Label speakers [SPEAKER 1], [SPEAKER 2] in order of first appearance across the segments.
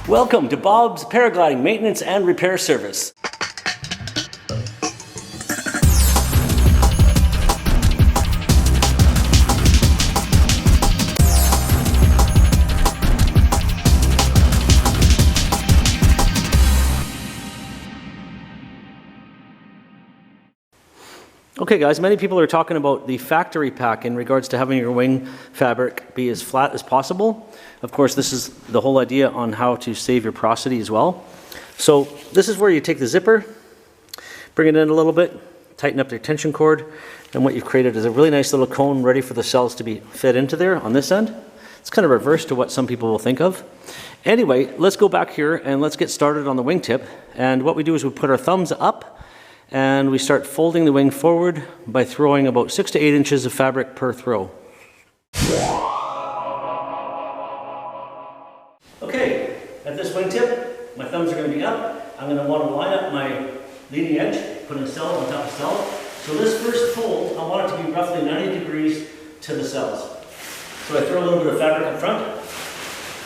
[SPEAKER 1] Welcome to Bob's Paragliding Maintenance and Repair Service. Okay guys, many people are talking about the factory pack in regards to having your wing fabric be as flat as possible. Of course, this is the whole idea on how to save your porosity as well. So this is where you take the zipper, bring it in a little bit, tighten up the tension cord, and what you've created is a really nice little cone ready for the cells to be fed into there on this end. It's kind of reverse to what some people will think of. Anyway, let's go back here and let's get started on the wingtip. And what we do is we put our thumbs up and we start folding the wing forward by throwing about 6 to 8 inches of fabric per throw. Okay, at this wingtip, my thumbs are going to be up. I'm going to want to line up my leading edge, put a cell on top of cell. So this first fold, I want it to be roughly 90 degrees to the cells. So I throw a little bit of fabric up front,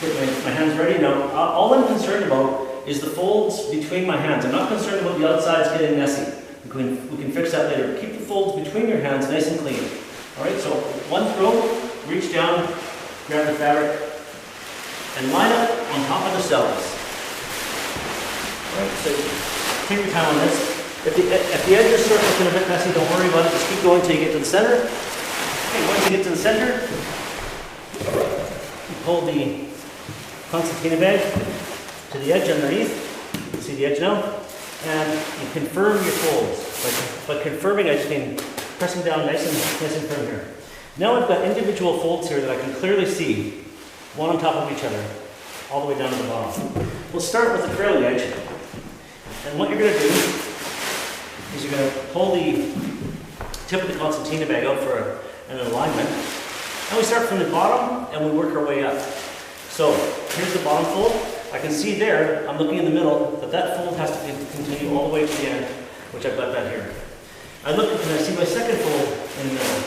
[SPEAKER 1] get my hands ready. Now, all I'm concerned about is the folds between my hands. I'm not concerned about the outsides getting messy. We can fix that later. Keep the folds between your hands nice and clean. All right, so one throw, reach down, grab the fabric, and line up on top of the cells. All right, so take your time on this. If the edges start looking a bit messy, don't worry about it. Just keep going until you get to the center. Okay, once you get to the center, you pull the concertina bag to the edge underneath. You can see the edge now. And you confirm your folds. By confirming, I just mean pressing down nice and firm here. Now I've got individual folds here that I can clearly see, one on top of each other, all the way down to the bottom. We'll start with the trailing edge. And what you're going to do is you're going to pull the tip of the concertina bag out for an alignment. And we start from the bottom and we work our way up. So here's the bottom fold. I can see there, I'm looking in the middle, that fold has to continue all the way to the end, which I've got that here. I look and I see my second fold in the middle.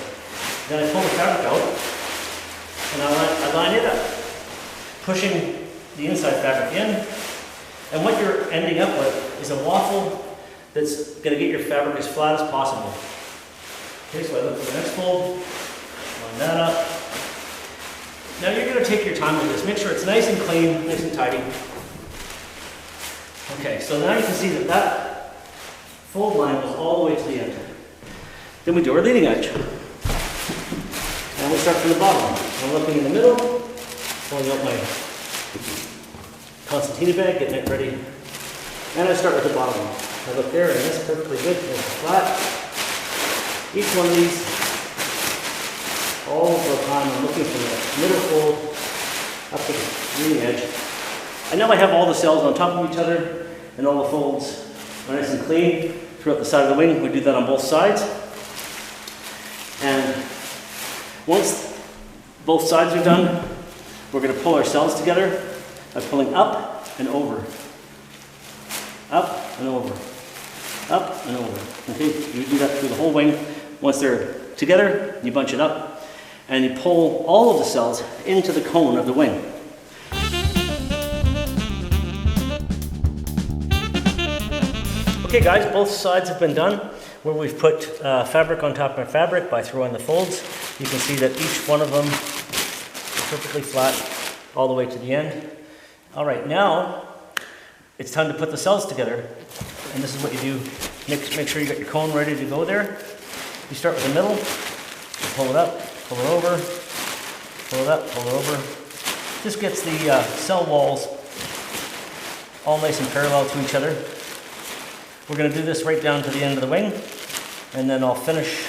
[SPEAKER 1] Then I pull the fabric out, and I line it up, pushing the inside fabric in. And what you're ending up with is a waffle that's going to get your fabric as flat as possible. Okay, so I look for the next fold, line that up. Now you're going to take your time with this. Make sure it's nice and clean, nice and tidy. Okay, so now you can see that fold line goes all the way to the end. Then we do our leading edge. And we start from the bottom. I'm looking in the middle, pulling out my concertina bag, getting it ready. And I start with the bottom. I look there, and that's perfectly good. It's flat. Each one of these, all the time, I'm looking from the middle fold up to the leading edge. And now I have all the cells on top of each other and all the folds are nice and clean throughout the side of the wing. We do that on both sides. And once both sides are done, we're going to pull our cells together by pulling up and over. Up and over. Up and over. Okay, you do that through the whole wing. Once they're together, you bunch it up. And you pull all of the cells into the cone of the wing. Okay guys, both sides have been done. Where we've put fabric on top of fabric by throwing the folds. You can see that each one of them is perfectly flat all the way to the end. All right, now it's time to put the cells together. And this is what you do. Make sure you got your cone ready to go there. You start with the middle, you pull it up, pull it over, pull it up, pull it over. This gets the cell walls all nice and parallel to each other. We're going to do this right down to the end of the wing, and then I'll finish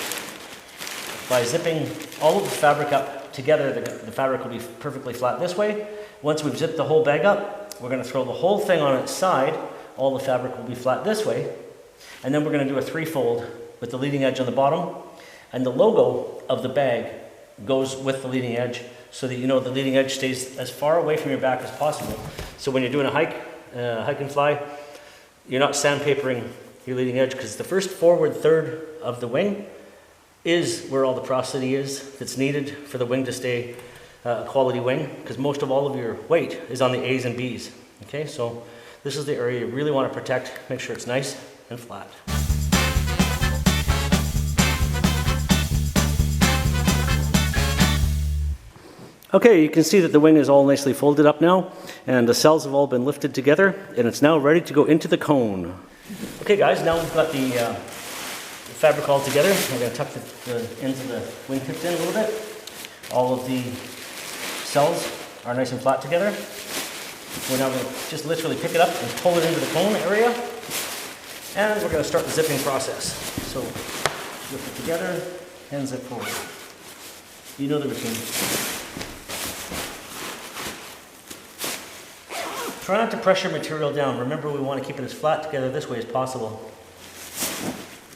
[SPEAKER 1] by zipping all of the fabric up together. The fabric will be perfectly flat this way. Once we've zipped the whole bag up, we're going to throw the whole thing on its side. All the fabric will be flat this way. And then we're going to do a three-fold with the leading edge on the bottom. And the logo of the bag goes with the leading edge so that you know the leading edge stays as far away from your back as possible. So when you're doing a hike and fly, you're not sandpapering your leading edge, because the first forward third of the wing is where all the porosity is that's needed for the wing to stay a quality wing, because most of all of your weight is on the A's and B's. Okay, so this is the area you really want to protect. Make sure it's nice and flat. Okay, you can see that the wing is all nicely folded up now, and the cells have all been lifted together, and it's now ready to go into the cone. Okay guys, now we've got the fabric all together. We're going to tuck the ends of the wing tips in a little bit. All of the cells are nice and flat together. We're now going to just literally pick it up and pull it into the cone area, and we're going to start the zipping process. So, zip it together and zip forward. You know the routine. Try not to pressure material down. Remember, we want to keep it as flat together this way as possible.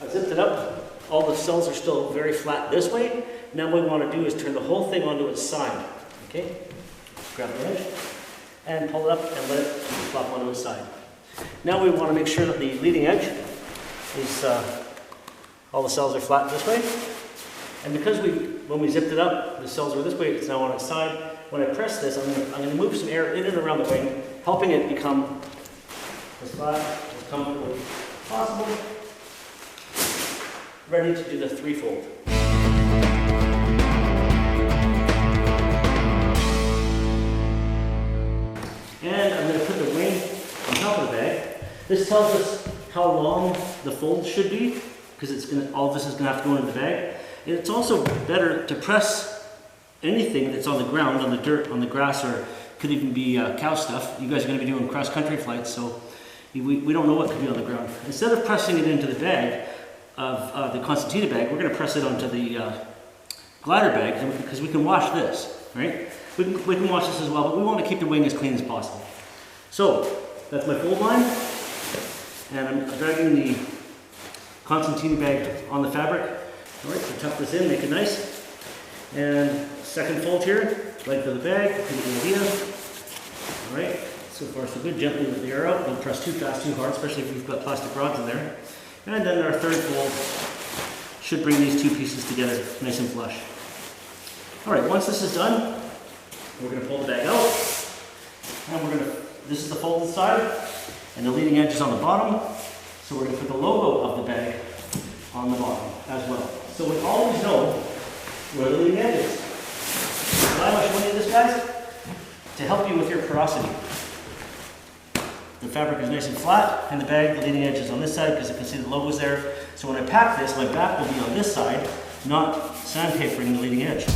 [SPEAKER 1] I've zipped it up. All the cells are still very flat this way. Now what we want to do is turn the whole thing onto its side. Okay? Grab the edge and pull it up and let it flop onto its side. Now we want to make sure that the leading edge is, all the cells are flat this way. And because when we zipped it up, the cells were this way, it's now on its side. When I press this, I'm going to move some air in and around the wing, helping it become as flat, as comfortable as possible. Ready to do the threefold. And I'm going to put the wing on top of the bag. This tells us how long the fold should be, because all of this is going to have to go into the bag. And it's also better to press anything that's on the ground, on the dirt, on the grass, or could even be cow stuff. You guys are going to be doing cross-country flights, so we don't know what could be on the ground. Instead of pressing it into the bag, of the concertina bag, we're going to press it onto the glider bag, because we can wash this, right? We can wash this as well, but we want to keep the wing as clean as possible. So, that's my fold line, and I'm dragging the concertina bag on the fabric. All right, so tuck this in, make it nice. And second fold here, length of the bag, give you an idea. All right, so far so good. Gently let the air out. Don't press too fast, too hard, especially if you've got plastic rods in there. And then our third fold should bring these two pieces together nice and flush. All right, once this is done, we're going to pull the bag out. And this is the folded side, and the leading edge is on the bottom. So we're going to put the logo of the bag on the bottom as well. So we always know where the leading edge is. Why am I showing you this, guys? To help you with your porosity. The fabric is nice and flat, and the bag, the leading edge is on this side because you can see the logo's there. So when I pack this, my back will be on this side, not sandpapering the leading edge.